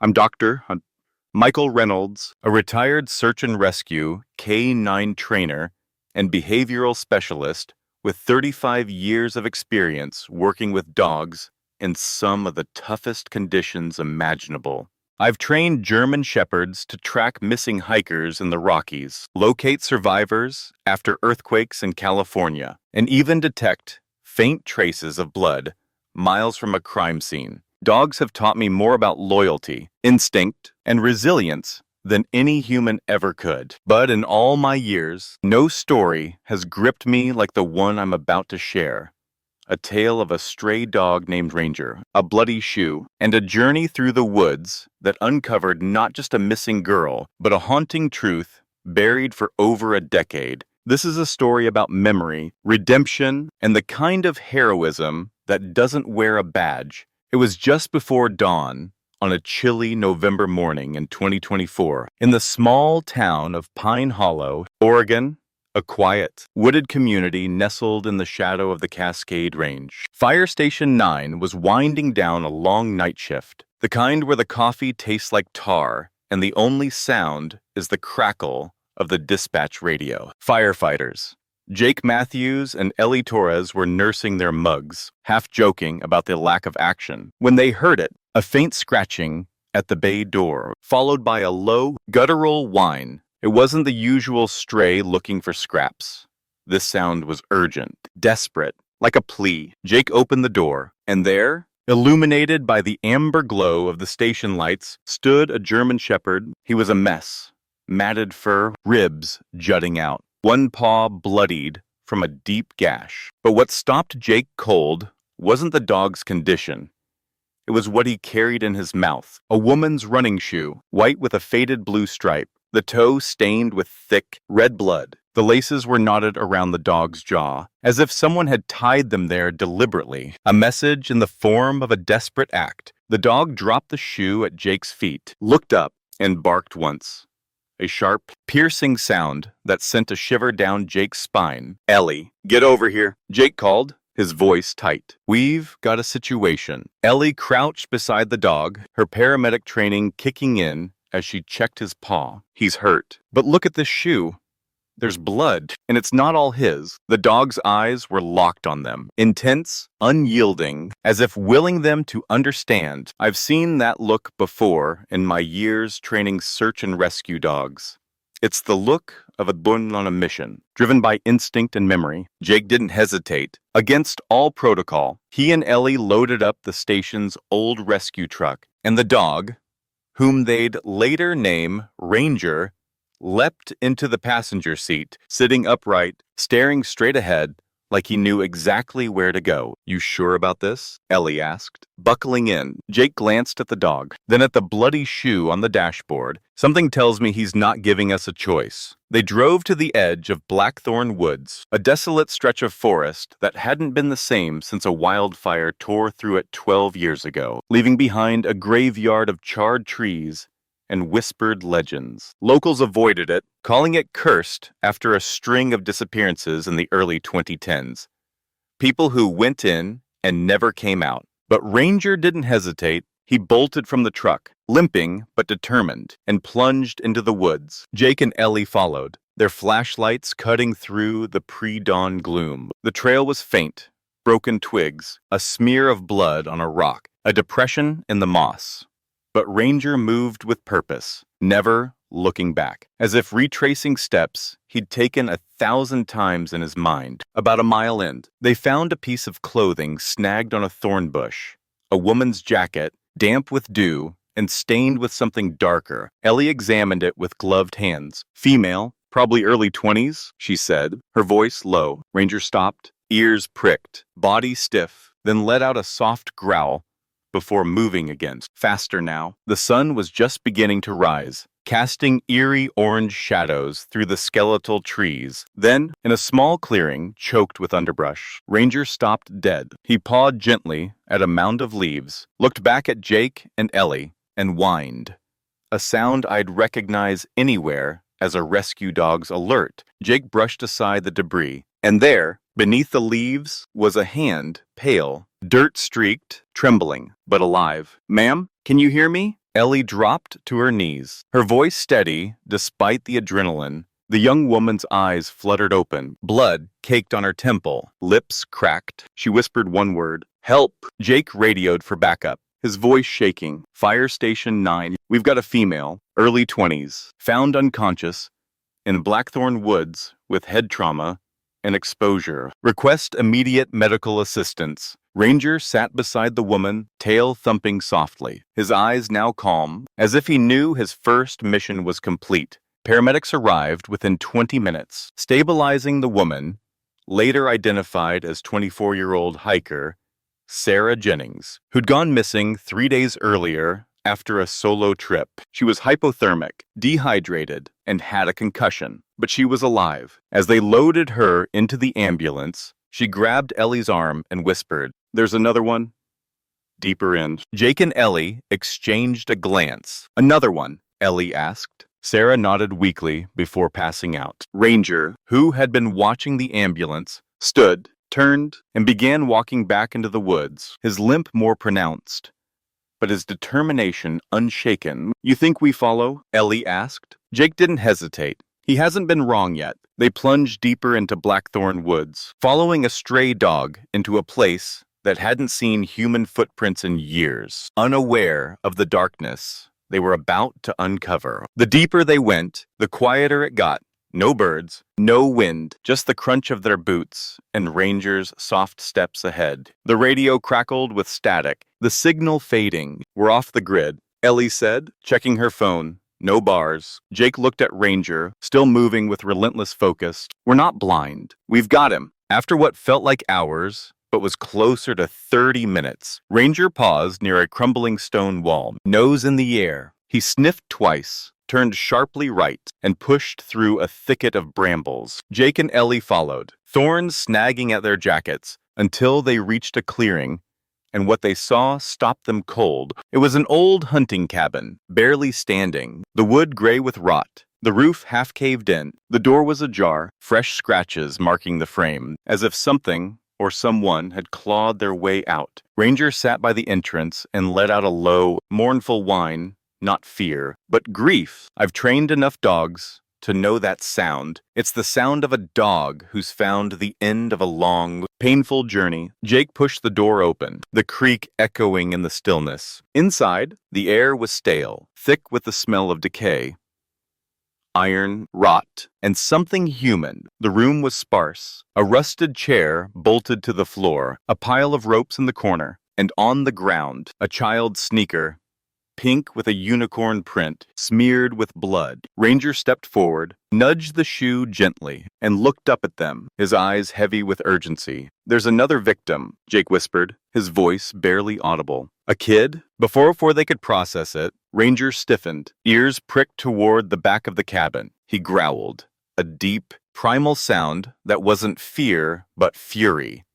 I'm Michael Reynolds, a retired search and rescue K-9 trainer and behavioral specialist with 35 years of experience working with dogs in some of the toughest conditions imaginable. I've trained German Shepherds to track missing hikers in the Rockies, locate survivors after earthquakes in California, and even detect faint traces of blood miles from a crime scene. Dogs have taught me more about loyalty, instinct, and resilience than any human ever could. But in all my years, no story has gripped me like the one I'm about to share. A tale of a stray dog named Ranger, a bloody shoe, and a journey through the woods that uncovered not just a missing girl, but a haunting truth buried for over a decade. This is a story about memory, redemption, and the kind of heroism that doesn't wear a badge. It was just before dawn on a chilly November morning in 2024 in the small town of Pine Hollow, Oregon, a quiet, wooded community nestled in the shadow of the Cascade Range. Fire Station 9 was winding down a long night shift, the kind where the coffee tastes like tar and the only sound is the crackle of the dispatch radio. Firefighters Jake Matthews and Ellie Torres were nursing their mugs, half joking about the lack of action, when they heard it, a faint scratching at the bay door, followed by a low, guttural whine. It wasn't the usual stray looking for scraps. This sound was urgent, desperate, like a plea. Jake opened the door, and there, illuminated by the amber glow of the station lights, stood a German Shepherd. He was a mess, matted fur, ribs jutting out, one paw bloodied from a deep gash. But what stopped Jake cold wasn't the dog's condition. It was what he carried in his mouth, a woman's running shoe, white with a faded blue stripe, the toe stained with thick, red blood. The laces were knotted around the dog's jaw, as if someone had tied them there deliberately, a message in the form of a desperate act. The dog dropped the shoe at Jake's feet, looked up, and barked once. A sharp, piercing sound that sent a shiver down Jake's spine. "Ellie, get over here," Jake called, his voice tight. "We've got a situation." Ellie crouched beside the dog, her paramedic training kicking in as she checked his paw. "He's hurt. But look at this shoe. There's blood, and it's not all his." The dog's eyes were locked on them, intense, unyielding, as if willing them to understand. I've seen that look before in my years training search and rescue dogs. It's the look of a bun on a mission, driven by instinct and memory. Jake didn't hesitate. Against all protocol, he and Ellie loaded up the station's old rescue truck, and the dog, whom they'd later name Ranger, leapt into the passenger seat, sitting upright, staring straight ahead, like he knew exactly where to go. "You sure about this?" Ellie asked. Buckling in, Jake glanced at the dog, then at the bloody shoe on the dashboard. "Something tells me he's not giving us a choice." They drove to the edge of Blackthorn Woods, a desolate stretch of forest that hadn't been the same since a wildfire tore through it 12 years ago, leaving behind a graveyard of charred trees and whispered legends. Locals avoided it, calling it cursed after a string of disappearances in the early 2010s. People who went in and never came out. But Ranger didn't hesitate. He bolted from the truck, limping but determined, and plunged into the woods. Jake and Ellie followed, their flashlights cutting through the pre-dawn gloom. The trail was faint, broken twigs, a smear of blood on a rock, a depression in the moss. But Ranger moved with purpose, never looking back, as if retracing steps he'd taken 1,000 times in his mind. About a mile in, they found a piece of clothing snagged on a thorn bush, a woman's jacket, damp with dew and stained with something darker. Ellie examined it with gloved hands. "Female, probably early 20s, she said, her voice low. Ranger stopped, ears pricked, body stiff, then let out a soft growl before moving again. Faster now. The sun was just beginning to rise, casting eerie orange shadows through the skeletal trees. Then, in a small clearing choked with underbrush, Ranger stopped dead. He pawed gently at a mound of leaves, looked back at Jake and Ellie, and whined. A sound I'd recognize anywhere as a rescue dog's alert. Jake brushed aside the debris, and there, beneath the leaves, was a hand, pale, dirt-streaked, trembling, but alive. "Ma'am, can you hear me?" Ellie dropped to her knees, her voice steady despite the adrenaline. The young woman's eyes fluttered open, blood caked on her temple, lips cracked. She whispered one word, "Help!" Jake radioed for backup, his voice shaking. "Fire Station 9, we've got a female, early 20s, found unconscious in Blackthorn Woods with head trauma and exposure. Request immediate medical assistance." Ranger sat beside the woman, tail thumping softly, his eyes now calm, as if he knew his first mission was complete. Paramedics arrived within 20 minutes, stabilizing the woman, later identified as 24-year-old hiker Sarah Jennings, who'd gone missing 3 days earlier after a solo trip. She was hypothermic, dehydrated, and had a concussion, but she was alive. As they loaded her into the ambulance, she grabbed Ellie's arm and whispered, "There's another one?" Deeper in. Jake and Ellie exchanged a glance. "Another one?" Ellie asked. Sarah nodded weakly before passing out. Ranger, who had been watching the ambulance, stood, turned, and began walking back into the woods, his limp more pronounced, but his determination unshaken. "You think we follow?" Ellie asked. Jake didn't hesitate. He hasn't been wrong yet. They plunged deeper into Blackthorn Woods, following a stray dog into a place that hadn't seen human footprints in years, unaware of the darkness they were about to uncover. The deeper they went, the quieter it got. No birds, no wind, just the crunch of their boots and Ranger's soft steps ahead. The radio crackled with static, the signal fading. "We're off the grid," Ellie said, checking her phone. No bars. Jake looked at Ranger, still moving with relentless focus. "We're not blind. We've got him." After what felt like hours, but was closer to 30 minutes, Ranger paused near a crumbling stone wall, nose in the air. He sniffed twice, turned sharply right, and pushed through a thicket of brambles. Jake and Ellie followed, thorns snagging at their jackets, until they reached a clearing, and what they saw stopped them cold. It was an old hunting cabin, barely standing, the wood gray with rot, the roof half caved in. The door was ajar, fresh scratches marking the frame, as if something or someone had clawed their way out. Ranger sat by the entrance and let out a low, mournful whine, not fear, but grief. I've trained enough dogs to know that sound. It's the sound of a dog who's found the end of a long, painful journey. Jake pushed the door open, the creak echoing in the stillness. Inside, the air was stale, thick with the smell of decay, iron, rot, and something human. The room was sparse. A rusted chair bolted to the floor, a pile of ropes in the corner, and on the ground, a child's sneaker, pink with a unicorn print, smeared with blood. Ranger stepped forward, nudged the shoe gently, and looked up at them, his eyes heavy with urgency. "There's another victim," Jake whispered, his voice barely audible. "A kid?" Before they could process it, Ranger stiffened, ears pricked toward the back of the cabin. He growled, a deep, primal sound that wasn't fear but fury,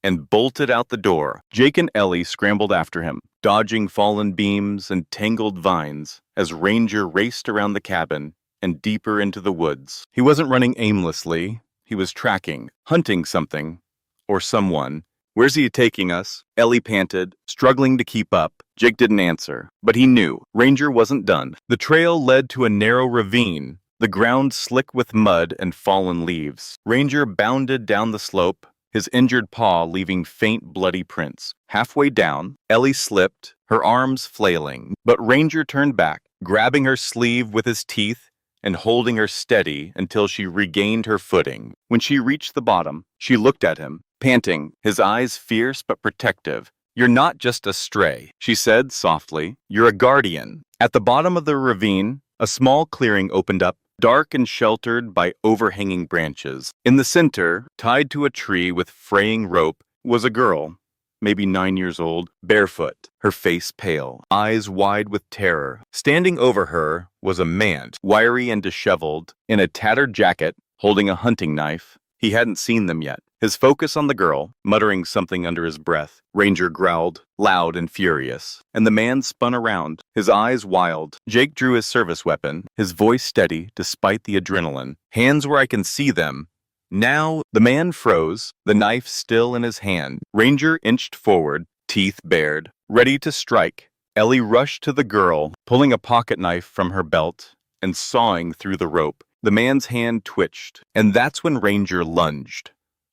and bolted out the door. Jake and Ellie scrambled after him, dodging fallen beams and tangled vines as Ranger raced around the cabin and deeper into the woods. He wasn't running aimlessly. He was tracking, hunting something or someone. "Where's he taking us?" Ellie panted, struggling to keep up. Jake didn't answer, but he knew Ranger wasn't done. The trail led to a narrow ravine, the ground slick with mud and fallen leaves. Ranger bounded down the slope, his injured paw leaving faint bloody prints. Halfway down, Ellie slipped, her arms flailing, but Ranger turned back, grabbing her sleeve with his teeth and holding her steady until she regained her footing. When she reached the bottom, she looked at him, panting, his eyes fierce but protective. "You're not just a stray," she said softly. "You're a guardian." At the bottom of the ravine, a small clearing opened up, dark and sheltered by overhanging branches. In the center, tied to a tree with fraying rope, was a girl, maybe 9 years old, barefoot, her face pale, eyes wide with terror. Standing over her was a man, wiry and disheveled, in a tattered jacket, holding a hunting knife. He hadn't seen them yet. His focus on the girl, muttering something under his breath. Ranger growled, loud and furious, and the man spun around, his eyes wild. Jake drew his service weapon, his voice steady despite the adrenaline. "Hands where I can see them." Now, the man froze, the knife still in his hand. Ranger inched forward, teeth bared, ready to strike. Ellie rushed to the girl, pulling a pocket knife from her belt and sawing through the rope. The man's hand twitched, and that's when Ranger lunged.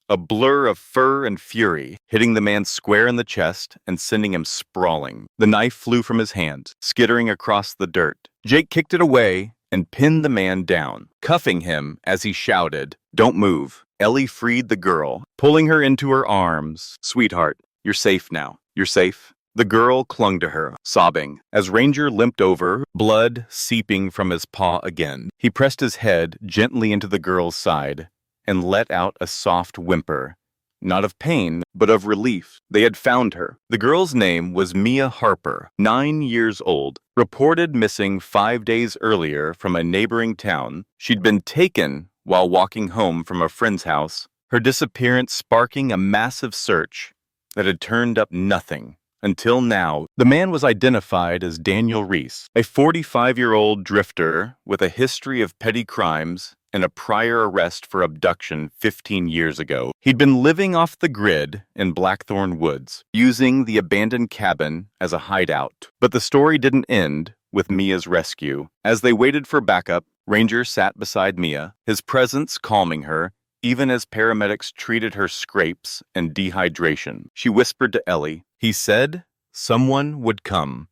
A blur of fur and fury, hitting the man square in the chest and sending him sprawling. The knife flew from his hand, skittering across the dirt. Jake kicked it away and pinned the man down, cuffing him as he shouted, "Don't move." Ellie freed the girl, pulling her into her arms. "Sweetheart, you're safe now. You're safe." The girl clung to her, sobbing. As Ranger limped over, blood seeping from his paw again, he pressed his head gently into the girl's side and let out a soft whimper. Not of pain, but of relief. They had found her. The girl's name was Mia Harper, 9 years old. Reported missing 5 days earlier from a neighboring town, she'd been taken while walking home from a friend's house, her disappearance sparking a massive search that had turned up nothing. Until now, the man was identified as Daniel Reese, a 45-year-old drifter with a history of petty crimes and a prior arrest for abduction 15 years ago. He'd been living off the grid in Blackthorn Woods, using the abandoned cabin as a hideout. But the story didn't end with Mia's rescue. As they waited for backup, Ranger sat beside Mia, his presence calming her, even as paramedics treated her scrapes and dehydration. She whispered to Ellie, "He said someone would come.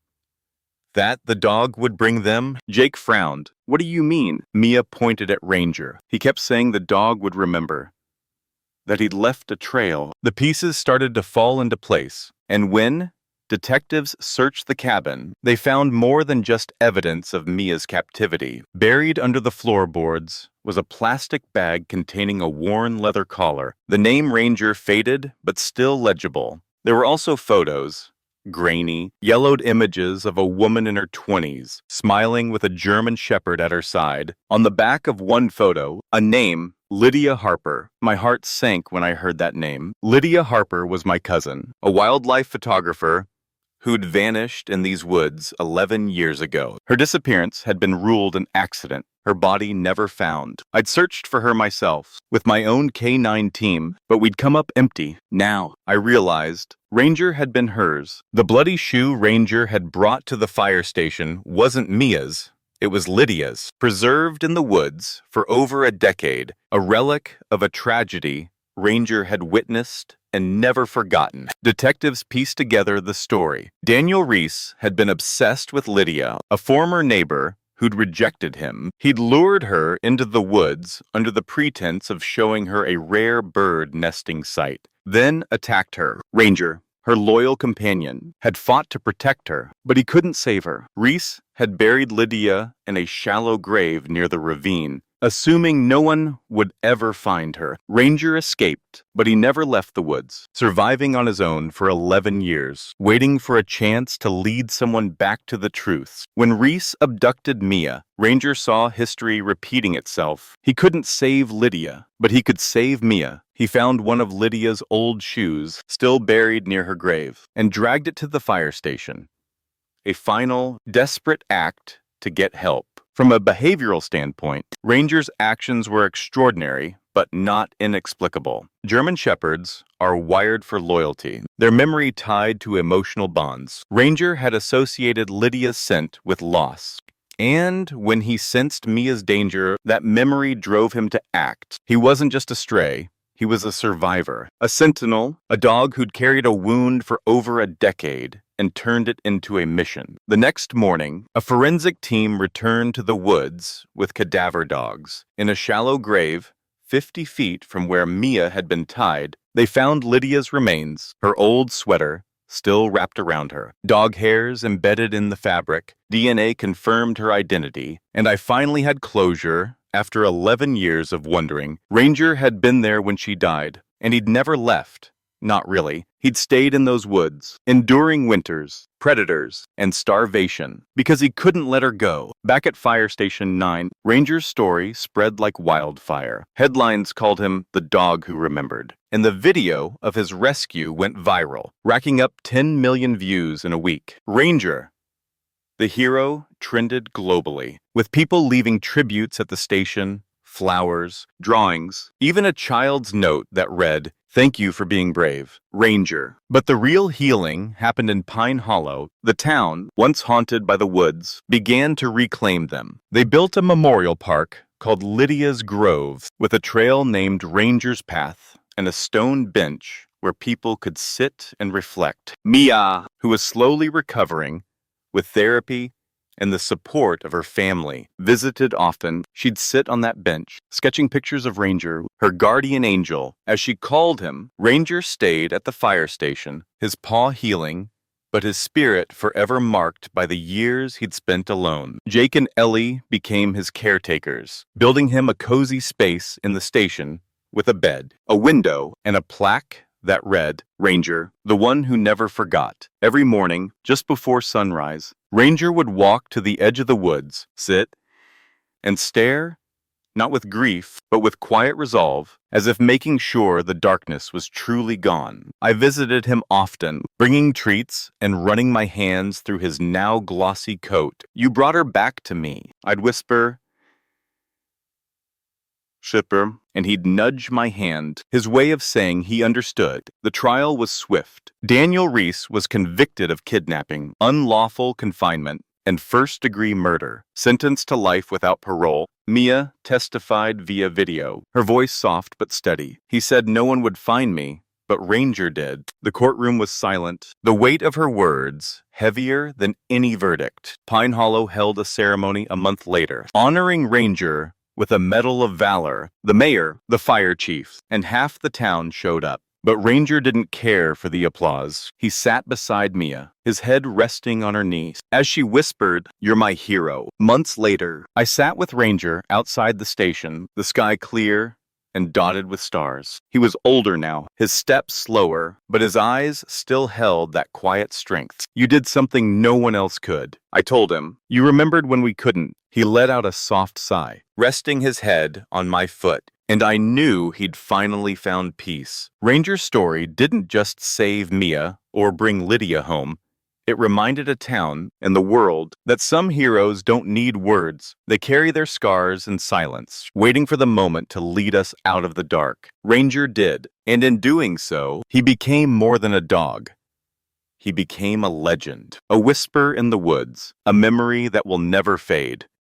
That the dog would bring them?" Jake frowned. "What do you mean?" Mia pointed at Ranger. "He kept saying the dog would remember, that he'd left a trail." The pieces started to fall into place, and when detectives searched the cabin, they found more than just evidence of Mia's captivity. Buried under the floorboards was a plastic bag containing a worn leather collar. The name Ranger faded, but still legible. There were also photos, grainy, yellowed images of a woman in her 20s, smiling with a German shepherd at her side. On the back of one photo, a name, Lydia Harper. My heart sank when I heard that name. Lydia Harper was my cousin, a wildlife photographer who'd vanished in these woods 11 years ago. Her disappearance had been ruled an accident, her body never found. I'd searched for her myself, with my own K9 team, but we'd come up empty. Now, I realized, Ranger had been hers. The bloody shoe Ranger had brought to the fire station wasn't Mia's. It was Lydia's, preserved in the woods for over a decade, a relic of a tragedy Ranger had witnessed and never forgotten. Detectives pieced together the story. Daniel Reese had been obsessed with Lydia, a former neighbor who'd rejected him. He'd lured her into the woods under the pretense of showing her a rare bird nesting site, then attacked her. Ranger, her loyal companion, had fought to protect her, but he couldn't save her. Reese had buried Lydia in a shallow grave near the ravine, assuming no one would ever find her. Ranger escaped, but he never left the woods, surviving on his own for 11 years, waiting for a chance to lead someone back to the truth. When Reese abducted Mia, Ranger saw history repeating itself. He couldn't save Lydia, but he could save Mia. He found one of Lydia's old shoes, still buried near her grave, and dragged it to the fire station. A final, desperate act to get help. From a behavioral standpoint, Ranger's actions were extraordinary, but not inexplicable. German Shepherds are wired for loyalty, their memory tied to emotional bonds. Ranger had associated Lydia's scent with loss. And when he sensed Mia's danger, that memory drove him to act. He wasn't just a stray. He was a survivor, a sentinel, a dog who'd carried a wound for over a decade and turned it into a mission. The next morning, a forensic team returned to the woods with cadaver dogs. In a shallow grave, 50 feet from where Mia had been tied, they found Lydia's remains, her old sweater still wrapped around her, dog hairs embedded in the fabric. DNA confirmed her identity, and I finally had closure. After 11 years of wondering, Ranger had been there when she died, and he'd never left. Not really. He'd stayed in those woods, enduring winters, predators, and starvation, because he couldn't let her go. Back at Fire Station 9, Ranger's story spread like wildfire. Headlines called him the dog who remembered, and the video of his rescue went viral, racking up 10 million views in a week. Ranger, the hero, trended globally, with people leaving tributes at the station, flowers, drawings, even a child's note that read, "Thank you for being brave, Ranger." But the real healing happened in Pine Hollow. The town, once haunted by the woods, began to reclaim them. They built a memorial park called Lydia's Grove with a trail named Ranger's Path and a stone bench where people could sit and reflect. Mia, who was slowly recovering with therapy and the support of her family, visited often. She'd sit on that bench, sketching pictures of Ranger, her guardian angel. As she called him, Ranger stayed at the fire station, his paw healing, but his spirit forever marked by the years he'd spent alone. Jake and Ellie became his caretakers, building him a cozy space in the station with a bed, a window, and a plaque that read, "Ranger, the one who never forgot." Every morning, just before sunrise, Ranger would walk to the edge of the woods, sit, and stare, not with grief, but with quiet resolve, as if making sure the darkness was truly gone. I visited him often, bringing treats and running my hands through his now glossy coat. "You brought her back to me," I'd whisper, "Shipper," and he'd nudge my hand, his way of saying he understood. The trial was swift. Daniel Reese was convicted of kidnapping, unlawful confinement, and first-degree murder, sentenced to life without parole. Mia testified via video, her voice soft but steady. He said no one would find me, but Ranger did. The courtroom was silent, the weight of her words heavier than any verdict. Pine Hollow held a ceremony a month later, honoring Ranger with a Medal of Valor. The mayor, the fire chief, and half the town showed up. But Ranger didn't care for the applause. He sat beside Mia, his head resting on her knees. As she whispered, "You're my hero." Months later, I sat with Ranger outside the station, the sky clear and dotted with stars. He was older now, his steps slower, but his eyes still held that quiet strength. "You did something no one else could," I told him. "You remembered when we couldn't." He let out a soft sigh, resting his head on my foot, and I knew he'd finally found peace. Ranger's story didn't just save Mia or bring Lydia home. It reminded a town and the world that some heroes don't need words. They carry their scars in silence, waiting for the moment to lead us out of the dark. Ranger did, and in doing so, he became more than a dog. He became a legend, a whisper in the woods, a memory that will never fade.